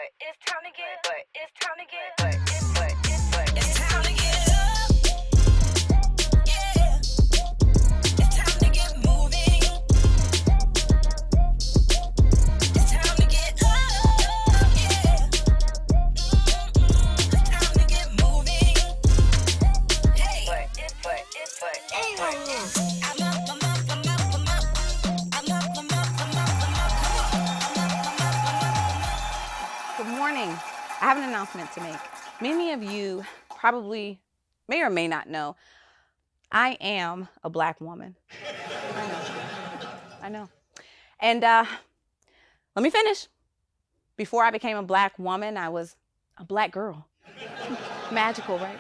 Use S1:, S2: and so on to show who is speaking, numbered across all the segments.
S1: It's time to get up. It's time to get up. It's time to get up. Yeah. It's time to get moving. It's time to get up. Yeah. It's time to get moving. Hey. I'm up.
S2: Good morning. I have an announcement to make. Many of you probably may or may not know, I am a Black woman. I know. And let me finish. Before I became a Black woman, I was a Black girl. Magical, right?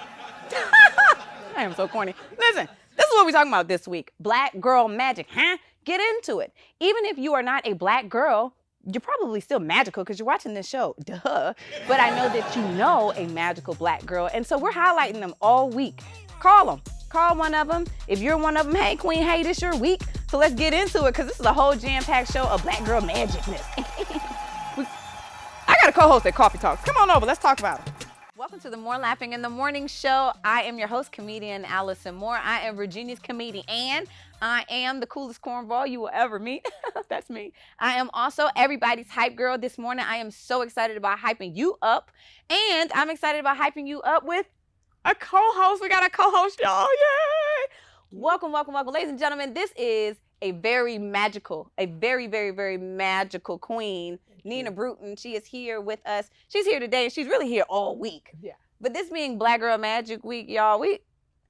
S2: I am so corny. Listen, this is what we're talking about this week. Black girl magic, huh? Get into it. Even if you are not a Black girl, you're probably still magical because you're watching this show, duh. But I know that you know a magical Black girl. And so we're highlighting them all week. Call them. Call one of them. If you're one of them, hey, Queen, hey, this your week. So let's get into it because this is a whole jam-packed show of Black girl magicness. I got a co-host at Coffee Talks. Come on over. Let's talk about it. Welcome to the More Laughing in the Morning show. I am your host, comedian Allison Moore. I am Virginia's comedian, and I am the coolest cornball you will ever meet. That's me. I am also everybody's hype girl. This morning, I am so excited about hyping you up, and I'm excited about hyping you up with a co-host. We got a co-host, y'all. Yay! Welcome. Ladies and gentlemen, this is a very magical, a very, very, very magical queen, Nina Brewton. She is here with us. She's here today, and she's really here all week.
S3: Yeah.
S2: But this being Black Girl Magic Week, y'all,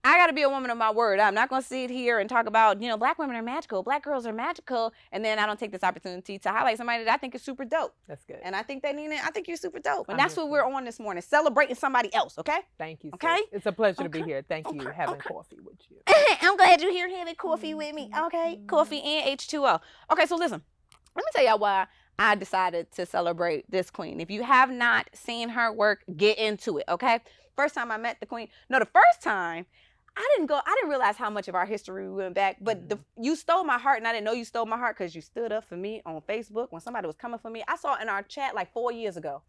S2: I got to be a woman of my word. I'm not going to sit here and talk about, Black women are magical, Black girls are magical, and then I don't take this opportunity to highlight somebody that I think is super dope.
S3: That's good.
S2: And I think that, Nina, I think you're super dope. And
S3: I'm
S2: that's
S3: here
S2: what
S3: for
S2: we're on this morning, celebrating somebody else, okay?
S3: Thank you.
S2: Okay?
S3: Sis. It's a pleasure to be
S2: Okay.
S3: here. Thank you
S2: Okay.
S3: having
S2: Okay.
S3: coffee with you.
S2: I'm glad you're here having coffee with me, okay? Coffee and H2O. Okay, so listen, let me tell y'all why I decided to celebrate this queen. If you have not seen her work, get into it, okay? First time I met the queen, the first time, I didn't realize how much of our history we went back, but you stole my heart, and I didn't know you stole my heart because you stood up for me on Facebook when somebody was coming for me. I saw it in our chat like 4 years ago.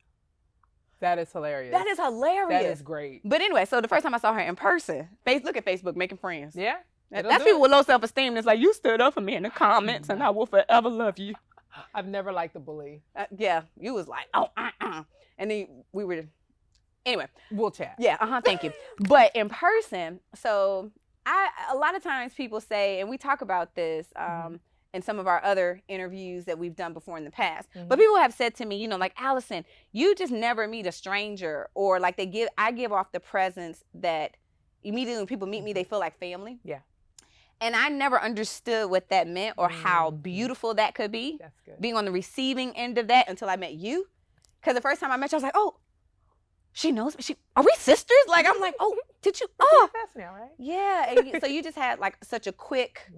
S3: That is hilarious.
S2: That is hilarious.
S3: That is great.
S2: But anyway, so the first time I saw her in person, look at Facebook, making friends.
S3: Yeah.
S2: That's people with low self-esteem. It's like, you stood up for me in the comments, and I will forever love you.
S3: I've never liked the bully.
S2: Yeah, you was like, and then we were, anyway.
S3: We'll chat.
S2: Yeah, thank you. But in person, so a lot of times people say, and we talk about this in some of our other interviews that we've done before in the past, but people have said to me, like, Allison, you just never meet a stranger, or like I give off the presence that immediately when people meet me, they feel like family.
S3: Yeah.
S2: And I never understood what that meant or how beautiful that could be.
S3: That's good.
S2: Being on the receiving end of that until I met you. Because the first time I met you, I was like, oh, she knows me. Are we sisters? Like, I'm like, oh, did you? Oh,
S3: That's now, right?
S2: yeah. And so you just had like such a quick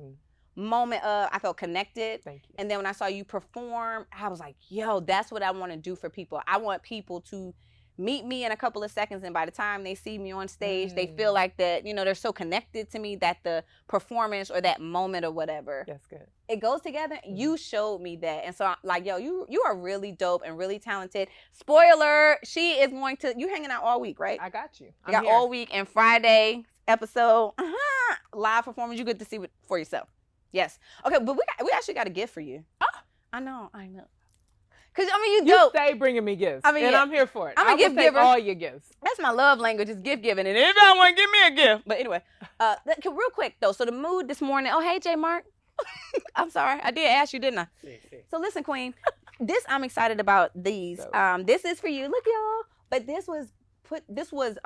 S2: moment of, I felt connected.
S3: Thank you.
S2: And then when I saw you perform, I was like, yo, that's what I want to do for people. I want people to meet me in a couple of seconds, and by the time they see me on stage, they feel like that, they're so connected to me that the performance or that moment or whatever,
S3: That's good.
S2: it goes together. You showed me that. And so I'm like, yo, you are really dope and really talented. Spoiler, she is you hanging out all week, right?
S3: I got you.
S2: You got all week, and Friday episode, live performance, you get to see it for yourself. Yes. Okay, but we actually got a gift for you. Oh, I know. Because, you
S3: You
S2: dope.
S3: stay bringing me gifts,
S2: yeah.
S3: and I'm here for it.
S2: I'm a
S3: I will
S2: gift
S3: take
S2: giver.
S3: all your gifts.
S2: That's my love language, is gift giving. And everybody want to give me a gift. But anyway, real quick, though. So the mood this morning. Oh, hey, J. Mark. I'm sorry. I did ask you, didn't I? So listen, Queen. I'm excited about these. This is for you. Look, y'all. But this was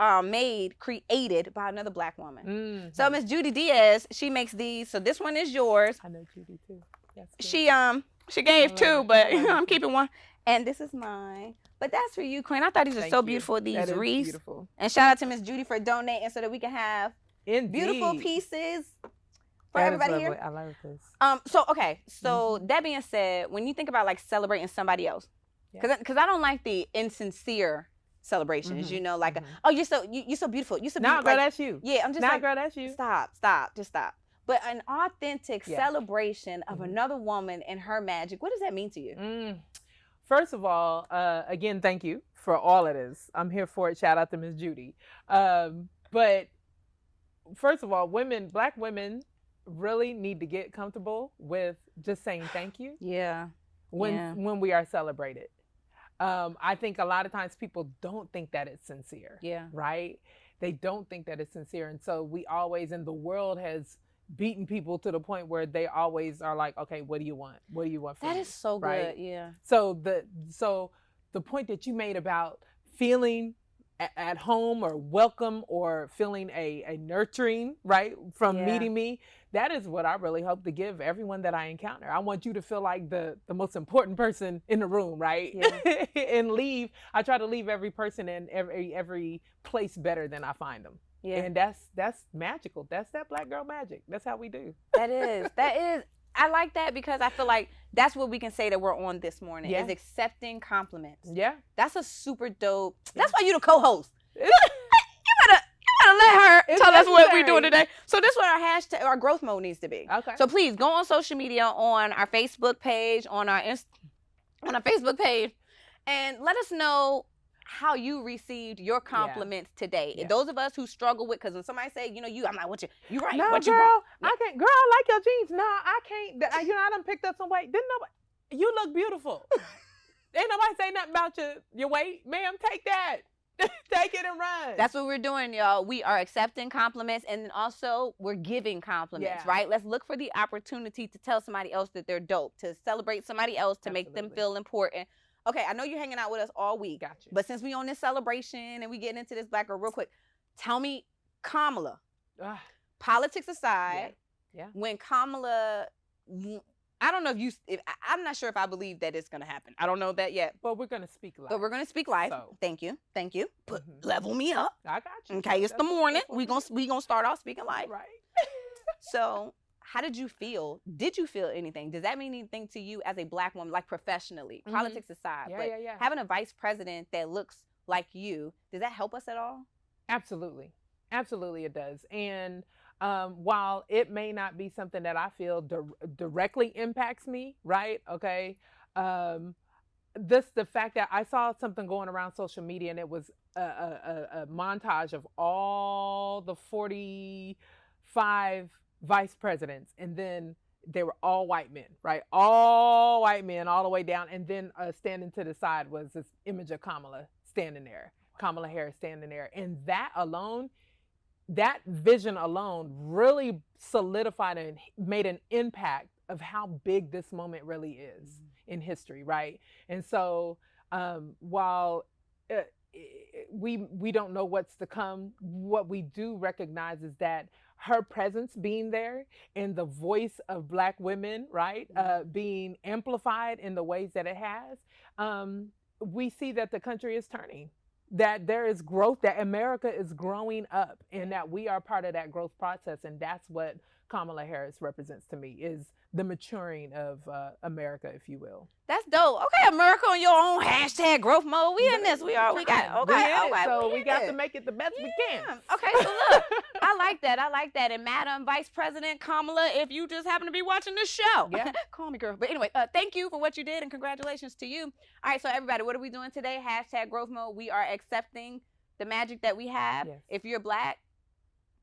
S2: created by another Black woman. So Miss Judy Diaz, she makes these. So this one is yours.
S3: I know Judy, too. That's good.
S2: She gave two, but I'm keeping one. And this is mine. But that's for you, Queen. I thought these are
S3: Thank
S2: so
S3: you.
S2: beautiful, these
S3: That is
S2: wreaths.
S3: beautiful.
S2: And shout out to Miss Judy for donating so that we can have beautiful
S3: Indeed.
S2: pieces for
S3: That is
S2: everybody
S3: lovely.
S2: here.
S3: I love this.
S2: So that being said, when you think about like celebrating somebody else, because I don't like the insincere celebrations, oh, you're so beautiful. You're so beautiful.
S3: Nah, girl, that's you.
S2: Yeah, I'm just
S3: Nah,
S2: like,
S3: girl, that's you.
S2: Stop, just stop. But an authentic celebration of another woman and her magic, what does that mean to you?
S3: First of all, again, thank you for all of this. I'm here for it. Shout out to Miss Judy. But first of all, Black women really need to get comfortable with just saying thank you
S2: Yeah.
S3: when we are celebrated. I think a lot of times people don't think that it's sincere.
S2: Yeah.
S3: Right? They don't think that it's sincere. And so we always, and the world has beaten people to the point where they always are like, okay, what do you want? What do you want from
S2: That
S3: me?
S2: is so
S3: Right?
S2: good. Yeah.
S3: So the point that you made about feeling at home or welcome or feeling a nurturing, right, from
S2: Yeah.
S3: meeting me, that is what I really hope to give everyone that I encounter. I want you to feel like the most important person in the room, right?
S2: Yeah.
S3: And I try to leave every person in every place better than I find them.
S2: Yeah.
S3: And that's magical. That's that Black girl magic. That's how we do.
S2: That is. I like that because I feel like that's what we can say that we're on this morning
S3: Yeah.
S2: is accepting compliments.
S3: Yeah.
S2: That's a super dope. That's why you the co-host. You better let her
S3: It's
S2: tell us what we're
S3: necessary.
S2: doing today. So this is what our hashtag, our growth mode needs to be.
S3: Okay.
S2: So please go on social media, on our Facebook page, on our Facebook page, and let us know how you received your compliments today.
S3: Yeah.
S2: Those of us who struggle with, because when somebody say, I'm like, you right?
S3: No,
S2: what
S3: girl,
S2: you want?
S3: I can't. Girl, I like your jeans. No, I can't. I done picked up some weight. Didn't nobody? You look beautiful. Ain't nobody say nothing about your weight, ma'am. Take that. Take it and run.
S2: That's what we're doing, y'all. We are accepting compliments, and then also we're giving compliments,
S3: Yeah.
S2: right? Let's look for the opportunity to tell somebody else that they're dope, to celebrate somebody else, to make them
S3: Absolutely.
S2: feel important. Okay, I know you're hanging out with us all week,
S3: Gotcha.
S2: but since we on this celebration and we getting into this Black girl real quick, tell me, Kamala,
S3: Ah,
S2: politics aside,
S3: Yeah.
S2: when Kamala, I don't know I'm not sure if I believe that it's gonna happen. I don't know that yet,
S3: but we're gonna speak live.
S2: but we're gonna speak live.
S3: So.
S2: Thank you.
S3: Mhm.
S2: Level me up.
S3: I got you.
S2: Okay, it's the
S3: That's what-
S2: morning.
S3: that's what
S2: We gonna start off speaking live.
S3: Right.
S2: So, how did you feel? Did you feel anything? Does that mean anything to you as a Black woman, like professionally,
S3: Mhm.
S2: politics aside?
S3: Yeah,
S2: but
S3: yeah, yeah.
S2: having a vice president that looks like you, does that help us at all?
S3: Absolutely. Absolutely it does. And while it may not be something that I feel directly impacts me, right? Okay. The fact that I saw something going around social media and it was a montage of all the 45 vice presidents, and then they were all white men, right? All white men all the way down. And then standing to the side was this image of Kamala standing there, Kamala Harris standing there. And that vision alone really solidified and made an impact of how big this moment really is in history, right? And so while we don't know what's to come, what we do recognize is that her presence being there and the voice of Black women, right, being amplified in the ways that it has, we see that the country is turning, that there is growth, that America is growing up, and that we are part of that growth process. And that's what Kamala Harris represents to me, is the maturing of America, if you will.
S2: That's dope. Okay, America on your own hashtag growth mode. We in this. We got okay.
S3: So we got
S2: to
S3: to make it the best we can.
S2: Okay, so look, I like that. And Madam Vice President Kamala, if you just happen to be watching this show, call me, girl. But anyway, thank you for what you did and congratulations to you. All right, so everybody, what are we doing today? Hashtag growth mode. We are accepting the magic that we have.
S3: Yes.
S2: If you're Black,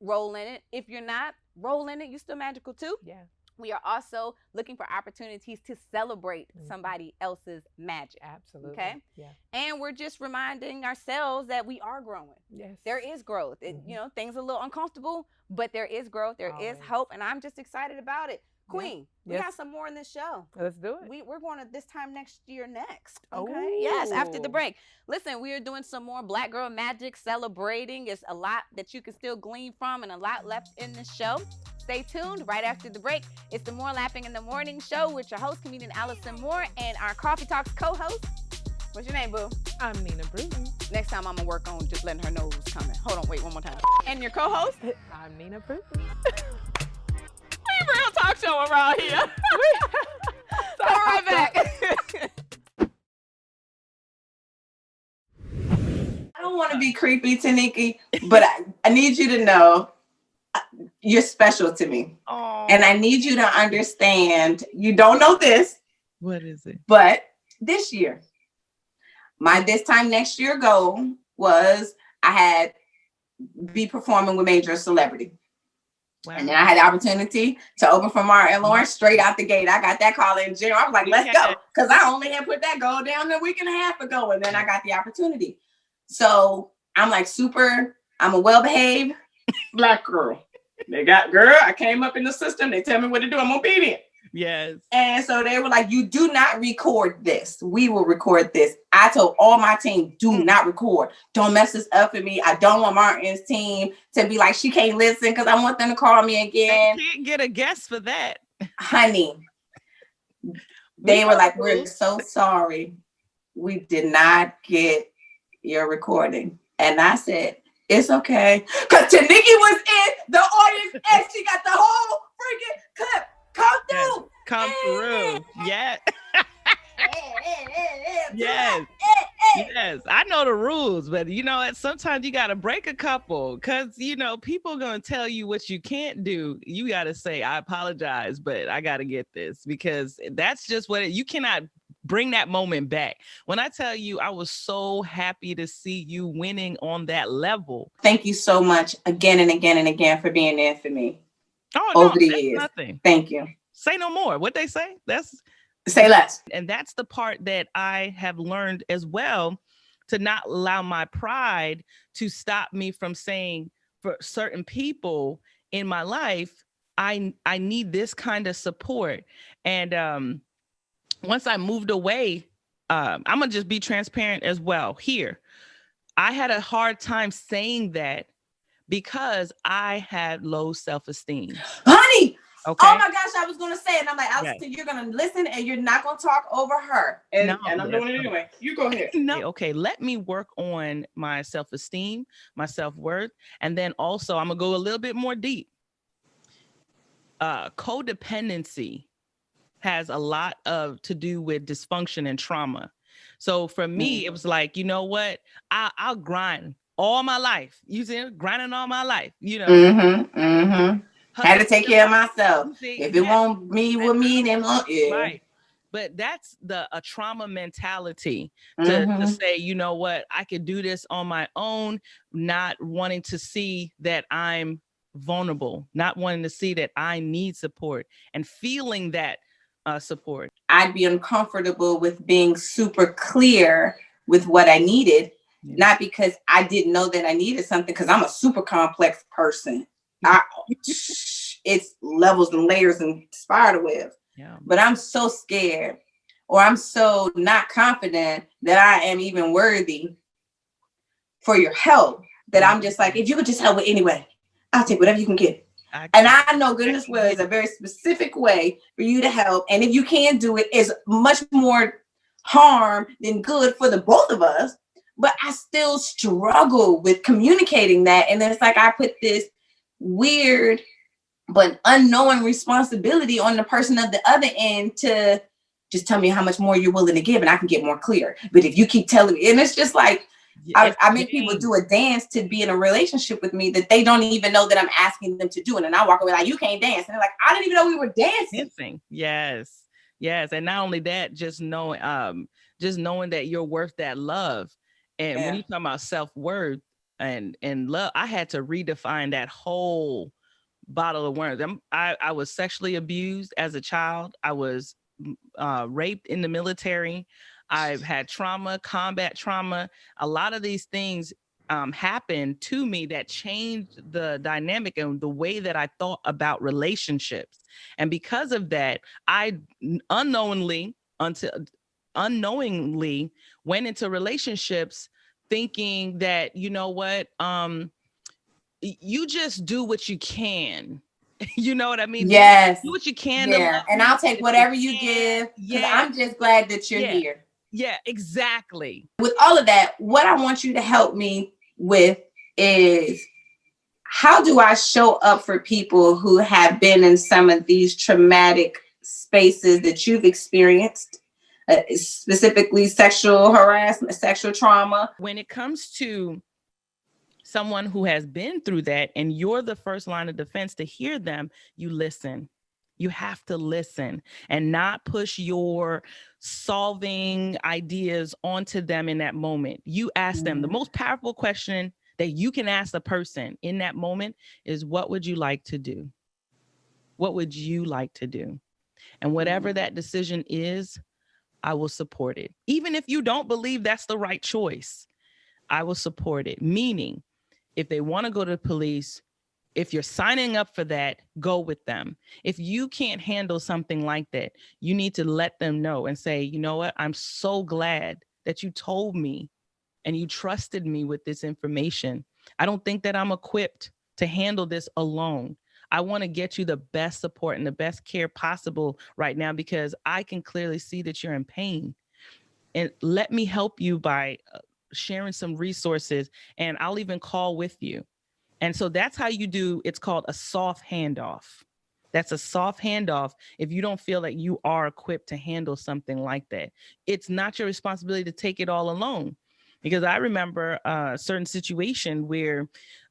S2: roll in it. If you're not, roll in it. You're still magical too.
S3: Yeah.
S2: We are also looking for opportunities to celebrate somebody else's magic.
S3: Absolutely.
S2: Okay.
S3: Yeah.
S2: And we're just reminding ourselves that we are growing.
S3: Yes.
S2: There is growth. Things are a little uncomfortable, but there is growth. There is hope, and I'm just excited about it. Queen, we got some more in this show.
S3: Let's do it.
S2: We're going to this time next year next. Okay. Yes, after the break. Listen, we are doing some more Black girl magic, celebrating. It's a lot that you can still glean from and a lot left in the show. Stay tuned. Right after the break, it's the More Laughing in the Morning show with your host, comedian Allison Moore, and our Coffee Talks co-host. What's your name, boo?
S3: I'm Nina Brewton.
S2: Next time I'm going to work on just letting her know who's coming. Hold on, wait, one more time. And your co-host?
S3: I'm Nina Brewton.
S2: We real talk show around here. Come right back.
S4: I don't want to be creepy, Taniki, but I need you to know you're special to me.
S2: Oh.
S4: And I need you to understand, you don't know this.
S5: What is it?
S4: But this year, My this time next year goal was I had be performing with major celebrity. Wow. And then I had the opportunity to open for Martin Lawrence straight out the gate. I got that call in June. I was like, let's go. Because I only had put that goal down a week and a half ago. And then I got the opportunity. So I'm like I'm a well-behaved Black girl. I came up in the system. They tell me what to do. I'm obedient.
S5: Yes.
S4: And so they were like, you do not record this. We will record this. I told all my team, do not record. Don't mess this up for me. I don't want Martin's team to be like, she can't listen because I want them to call me again.
S5: They can't get a guest for that.
S4: Honey, they were like, we're so sorry. We did not get your recording. And I said, it's okay. Because Taniki was in the audience and she got the whole freaking clip. Come through.
S5: Yeah. Yes. Yes. I know the rules, but you know, sometimes you got to break a couple because, you know, people are going to tell you what you can't do. You got to say, I apologize, but I got to get this because that's just you cannot bring that moment back. When I tell you, I was so happy to see you winning on that level.
S4: Thank you so much again and again and again for being there for me.
S5: Oh,
S4: over the years.
S5: Nothing.
S4: Thank you.
S5: Say no more. What they say?
S4: Say less.
S5: And that's the part that I have learned as well, to not allow my pride to stop me from saying for certain people in my life, I need this kind of support. And once I moved away, I'm gonna just be transparent as well here. I had a hard time saying that because I had low self-esteem.
S4: Honey,
S5: okay.
S4: Oh my gosh, I was gonna say it. And I'm like, Allison, you're gonna listen and you're not gonna talk over her. And I'm doing it anyway. You go ahead.
S5: No. Okay, let me work on my self-esteem, my self-worth. And then also I'm gonna go a little bit more deep. Codependency has a lot to do with dysfunction and trauma. So for me, it was like, you know what? I'll grind all my life. You see, grinding all my life. You know,
S4: had to take care of myself. If it won't be with me, then
S5: right. But that's a trauma mentality to say, you know what? I could do this on my own, not wanting to see that I'm vulnerable, not wanting to see that I need support, and feeling that support.
S4: I'd be uncomfortable with being super clear with what I needed, not because I didn't know that I needed something, because I'm a super complex person. It's levels and layers and spider webs.
S5: Yeah.
S4: But I'm so scared, or I'm so not confident that I am even worthy for your help, that I'm just like, if you could just help it anyway, I'll take whatever you can get. And I know goodness will is a very specific way for you to help. And if you can't do it, it's much more harm than good for the both of us. But I still struggle with communicating that. And it's like I put this weird but unknowing responsibility on the person of the other end to just tell me how much more you're willing to give and I can get more clear. But if you keep telling me, and it's just like, I make people do a dance to be in a relationship with me that they don't even know that I'm asking them to do. And then I walk away like, you can't dance. And they're like, I didn't even know we were dancing.
S5: Yes. And not only that, just knowing that you're worth that love. And when you talk about self-worth and love, I had to redefine that whole bottle of worms. I was sexually abused as a child. I was raped in the military. I've had trauma, combat trauma. A lot of these things happened to me that changed the dynamic and the way that I thought about relationships. And because of that, I unknowingly went into relationships thinking that, you know what, you just do what you can. You know what I mean?
S4: Yes.
S5: Do what you can.
S4: Yeah. And I'll take whatever you give. Yeah. I'm just glad that you're here.
S5: Yeah, exactly.
S4: With all of that, what I want you to help me with is, how do I show up for people who have been in some of these traumatic spaces that you've experienced, specifically sexual harassment, sexual trauma?
S5: When it comes to someone who has been through that and you're the first line of defense to hear them, you listen. You have to listen and not push your solving ideas onto them in that moment. You ask them. The most powerful question that you can ask a person in that moment is, what would you like to do? What would you like to do? And whatever that decision is, I will support it. Even if you don't believe that's the right choice, I will support it. Meaning, if they want to go to the police, if you're signing up for that, go with them. If you can't handle something like that, you need to let them know and say, you know what? I'm so glad that you told me and you trusted me with this information. I don't think that I'm equipped to handle this alone. I want to get you the best support and the best care possible right now because I can clearly see that you're in pain. And let me help you by sharing some resources, and I'll even call with you. And so that's how you do, it's called a soft handoff. That's a soft handoff if you don't feel that you are equipped to handle something like that. It's not your responsibility to take it all alone. Because I remember a certain situation where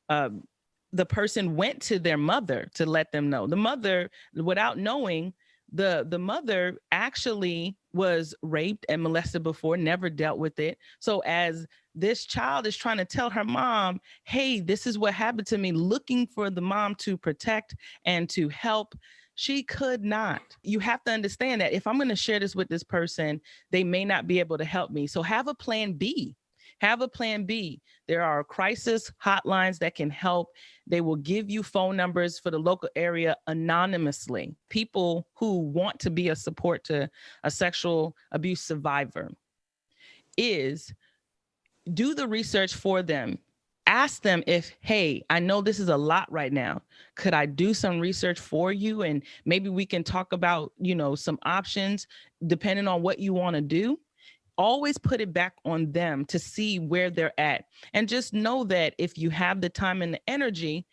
S5: the person went to their mother to let them know. The mother, without knowing, the mother actually was raped and molested before, never dealt with it. So as this child is trying to tell her mom, hey, this is what happened to me, looking for the mom to protect and to help, she could not. You have to understand that if I'm going to share this with this person, they may not be able to help me. So have a plan B. Have a plan B. There are crisis hotlines that can help. They will give you phone numbers for the local area anonymously. People who want to be a support to a sexual abuse survivor is do the research for them. Ask them if, hey, I know this is a lot right now. Could I do some research for you? And maybe we can talk about, some options depending on what you want to do. Always put it back on them to see where they're at. And just know that if you have the time and the energy,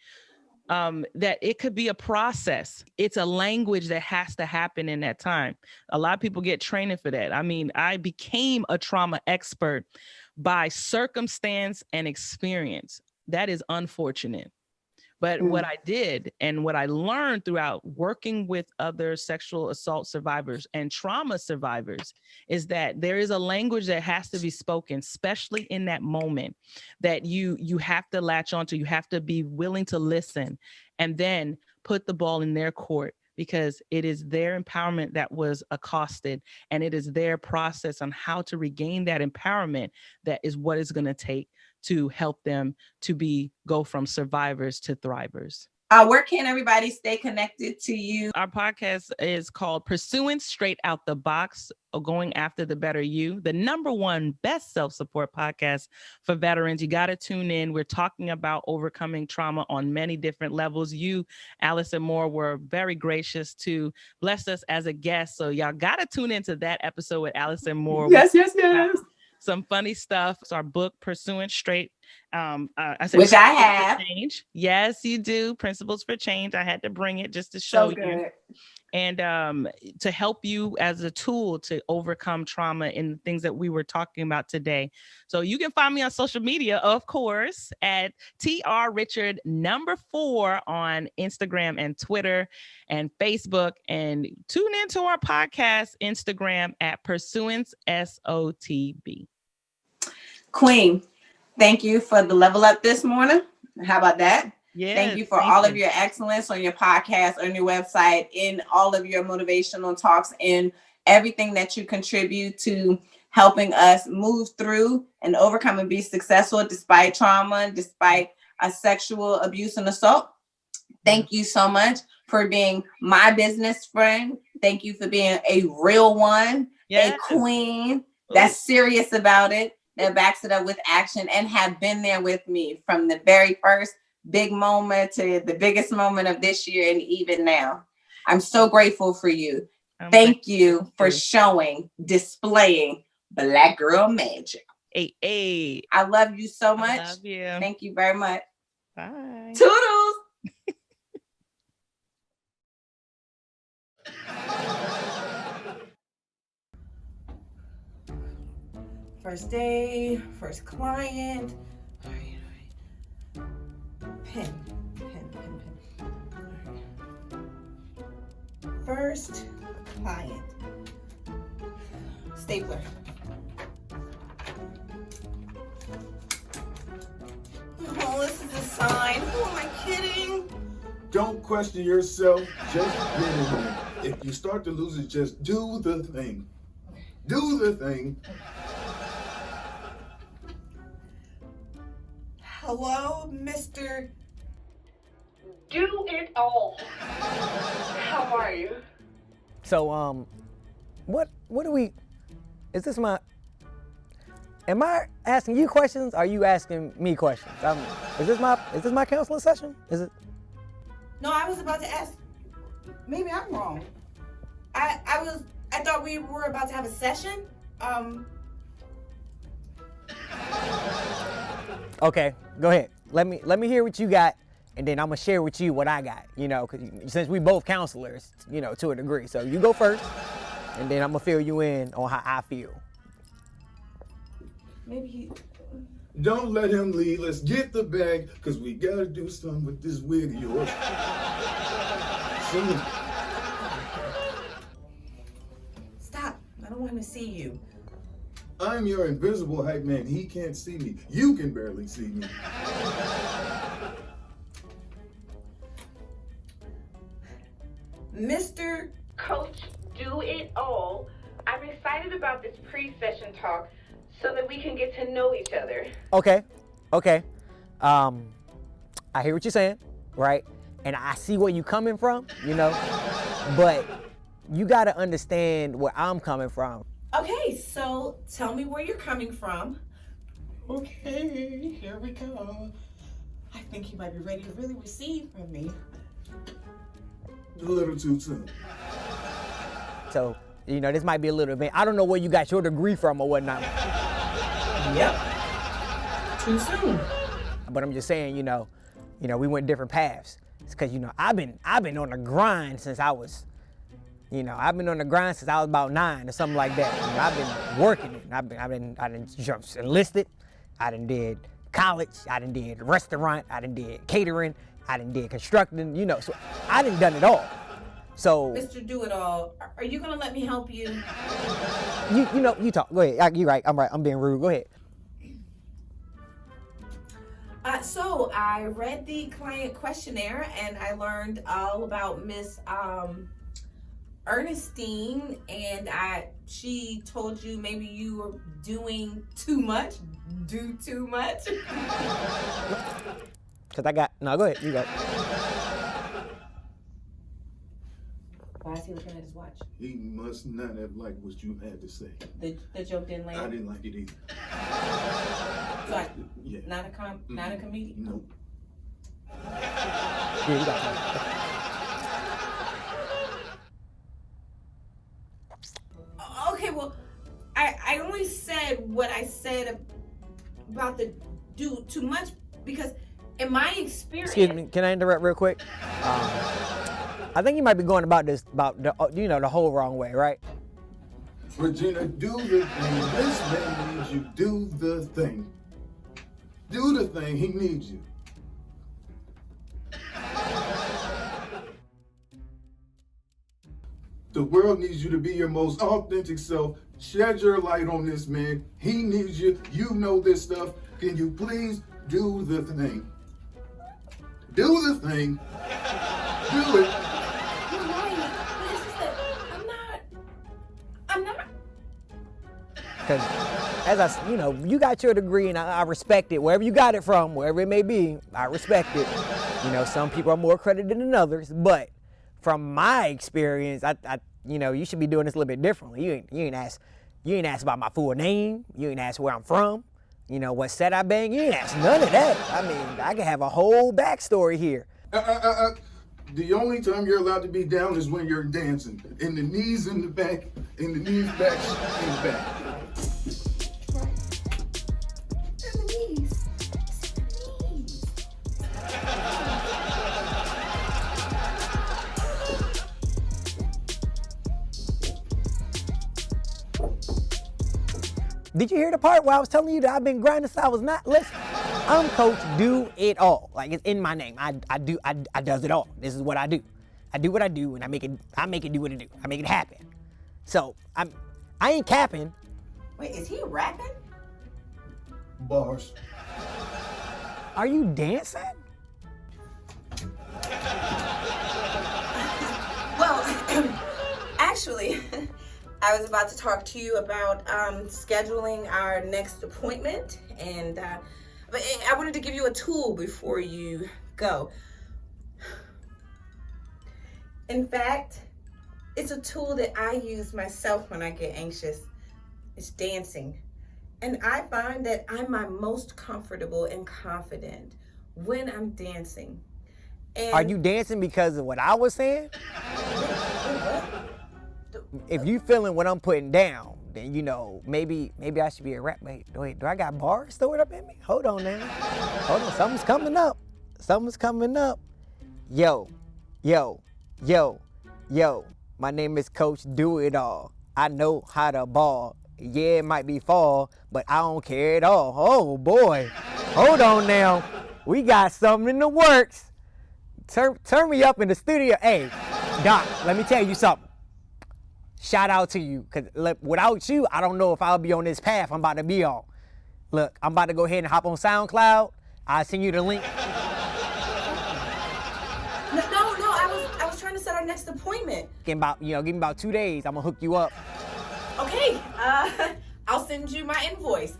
S5: that it could be a process. It's a language that has to happen in that time. A lot of people get training for that. I mean, I became a trauma expert by circumstance and experience. That is unfortunate. But what I did and what I learned throughout working with other sexual assault survivors and trauma survivors is that there is a language that has to be spoken, especially in that moment, that you have to latch onto. You have to be willing to listen and then put the ball in their court, because it is their empowerment that was accosted, and it is their process on how to regain that empowerment that is what it's going to take to help them to go from survivors to thrivers.
S4: Where can everybody stay connected to you?
S5: Our podcast is called Pursuing Straight Out the Box, or Going After the Better You, the #1 best self-support podcast for veterans. You got to tune in. We're talking about overcoming trauma on many different levels. You, Allison Moore, were very gracious to bless us as a guest. So y'all got to tune into that episode with Allison Moore.
S4: Yes.
S5: Some funny stuff. It's our book, Pursuing Straight. I said,
S4: which I have.
S5: Change. Yes, you do. Principles for Change. I had to bring it just to show you. And to help you as a tool to overcome trauma and the things that we were talking about today. So you can find me on social media, of course, at TRRichard4 on Instagram and Twitter and Facebook. And tune into our podcast Instagram at Pursuance SOTB.
S4: Queen, thank you for the level up this morning. How about that?
S5: Yes,
S4: thank you for all of your excellence on your podcast, on your website, in all of your motivational talks, and everything that you contribute to helping us move through and overcome and be successful despite trauma, despite a sexual abuse and assault. Thank you so much for being my business friend. Thank you for being a real one, a queen that's serious about it, that backs it up with action, and have been there with me from the very first big moment to the biggest moment of this year and even now. I'm so grateful for you. Thank you for displaying Black girl magic.
S5: Hey.
S4: I love you so much.
S5: I love you.
S4: Thank you very much.
S5: Bye.
S4: Toodles. First day, first client. All right. Pen. All right. first client. Stapler. Oh, this is a sign. Who am I kidding?
S6: Don't question yourself, just get in there. If you start to lose it, just do the thing. Do the thing.
S4: Hello, Mr.
S7: Do it all. How are you?
S8: So, what do we, am I asking you questions? Or are you asking me questions? Is this my counseling session? Is it?
S4: No, I was about to ask. Maybe I'm wrong. I thought we were about to have a session.
S8: Okay, go ahead. Let me hear what you got, and then I'm gonna share with you what I got. You know, cause since we both counselors, you know, to a degree. So you go first, and then I'm gonna fill you in on how I feel.
S4: Maybe he.
S6: Don't let him leave. Let's get the bag, because we got to do something with this wig of yours. Soon.
S4: Stop. I don't want to see you.
S6: I'm your invisible hype man. He can't see me. You can barely see me.
S4: Mr.
S7: Coach, do it all. I'm excited about this pre-session talk so that we can get to know each other.
S8: Okay. I hear what you're saying, right? And I see where you're coming from, you know, but you got to understand where I'm coming from.
S4: Okay, so tell me where you're coming from.
S6: Okay, here we go.
S4: I think he might be ready to really receive from me.
S6: A little too soon.
S8: So, you know, this might be a little bit, I don't know where you got your degree from or whatnot.
S4: Yep. Too soon.
S8: But I'm just saying, you know, we went different paths. It's because, you know, I've been on the grind since I was, about 9 or something like that. You know, I've been working it. I done jumped enlisted. I done did college. I done did restaurant. I done did catering. I done did constructing. You know, so I done it all. So,
S4: Mr. Do It All, are you gonna let me help you?
S8: you talk. Go ahead. You're right. I'm right. I'm being rude. Go ahead.
S4: So I read the client questionnaire and I learned all about Miss Ernestine, and she told you maybe you were doing too much. Do too much.
S8: Cause no. Go ahead. You go.
S4: Why is he looking at his watch?
S6: He must not have liked what you had to say.
S4: The joke didn't land.
S6: I didn't like it either.
S4: So
S6: Yeah.
S4: not a comedian.
S6: Nope.
S8: Yeah, you got it.
S4: Okay, well, I only said what I said about the do too much because in my experience.
S8: Excuse me, can I interrupt real quick? I think you might be going about the whole wrong way, right?
S6: Regina, do the thing. This man needs you. Do the thing. Do the thing. He needs you. The world needs you to be your most authentic self. Shed your light on this man. He needs you. You know this stuff. Can you please do the thing? Do the thing. Do it.
S4: You're right, but it's just that I'm not.
S8: Because you got your degree and I respect it. Wherever you got it from, wherever it may be, I respect it. You know, some people are more accredited than others, but from my experience, you should be doing this a little bit differently. You ain't asked about my full name. You ain't asked where I'm from. You know, what set I bang. You ain't asked none of that. I mean, I can have a whole backstory here.
S6: The only time you're allowed to be down is when you're dancing. And the knees in the back, and the knees back in the back.
S4: And the knees.
S8: Did you hear the part where I was telling you that I've been grinding since I was not? Listen, I'm Coach Do It All. Like, it's in my name. I does it all. This is what I do. I do what I do, and I make it do what it do. I make it happen. So I ain't capping.
S4: Wait, is he rapping?
S6: Bars.
S8: Are you dancing?
S4: Well, actually, I was about to talk to you about scheduling our next appointment, and but I wanted to give you a tool before you go. In fact, it's a tool that I use myself when I get anxious. It's dancing. And I find that I'm my most comfortable and confident when I'm dancing. And
S8: Are you dancing because of what I was saying? If you feeling what I'm putting down, then you know maybe I should be a rap. Wait, do I got bars stored up in me? Hold on now. Hold on, something's coming up. Something's coming up. Yo. My name is Coach Do It All. I know how to ball. Yeah, it might be fall, but I don't care at all. Oh boy. Hold on now. We got something in the works. Turn me up in the studio. Hey, Doc, let me tell you something. Shout out to you, because without you, I don't know if I'll be on this path I'm about to be on. Look, I'm about to go ahead and hop on SoundCloud. I'll send you the link.
S4: No, I was trying to set our next appointment.
S8: Give me about 2 days. I'm gonna hook you up.
S4: Okay, I'll send you my invoice.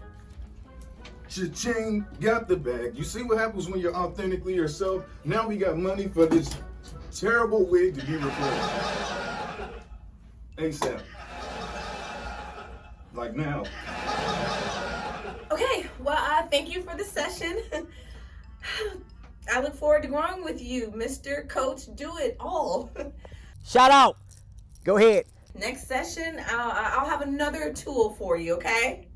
S6: Cha-ching, got the bag. You see what happens when you're authentically yourself? Now we got money for this terrible wig to be replaced. ASAP. Like now.
S4: Okay, well, thank you for the session. I look forward to growing with you, Mr. Coach Do It All.
S8: Shout out. Go ahead.
S4: Next session, I'll have another tool for you, okay?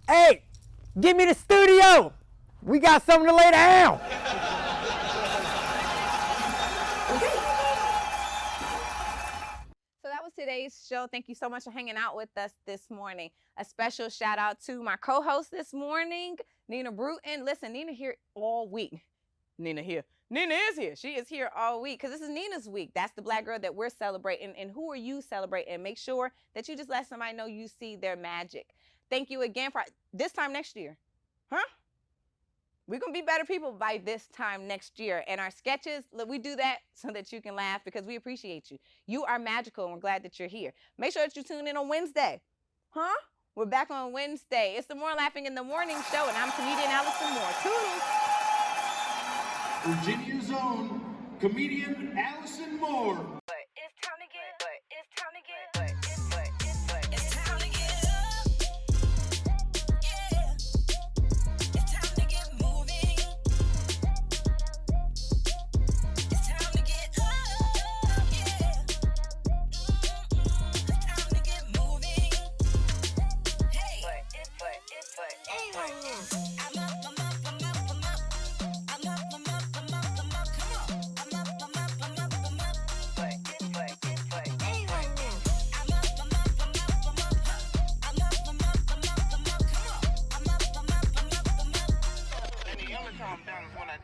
S8: Hey, give me the studio. We got something to lay down.
S2: So that was today's show. Thank you so much for hanging out with us this morning. A special shout out to my co-host this morning, Nina Brewton. Listen, Nina here all week. Nina is here. She is here all week because this is Nina's week. That's the Black girl that we're celebrating. And who are you celebrating? Make sure that you just let somebody know you see their magic. Thank you again for this time next year. Huh? We're going to be better people by this time next year. And our sketches, we do that so that you can laugh because we appreciate you. You are magical and we're glad that you're here. Make sure that you tune in on Wednesday. Huh? We're back on Wednesday. It's the More Laughing in the Morning show and I'm comedian Allison Moore. Toodles.
S9: Virginia's own comedian Allison Moore.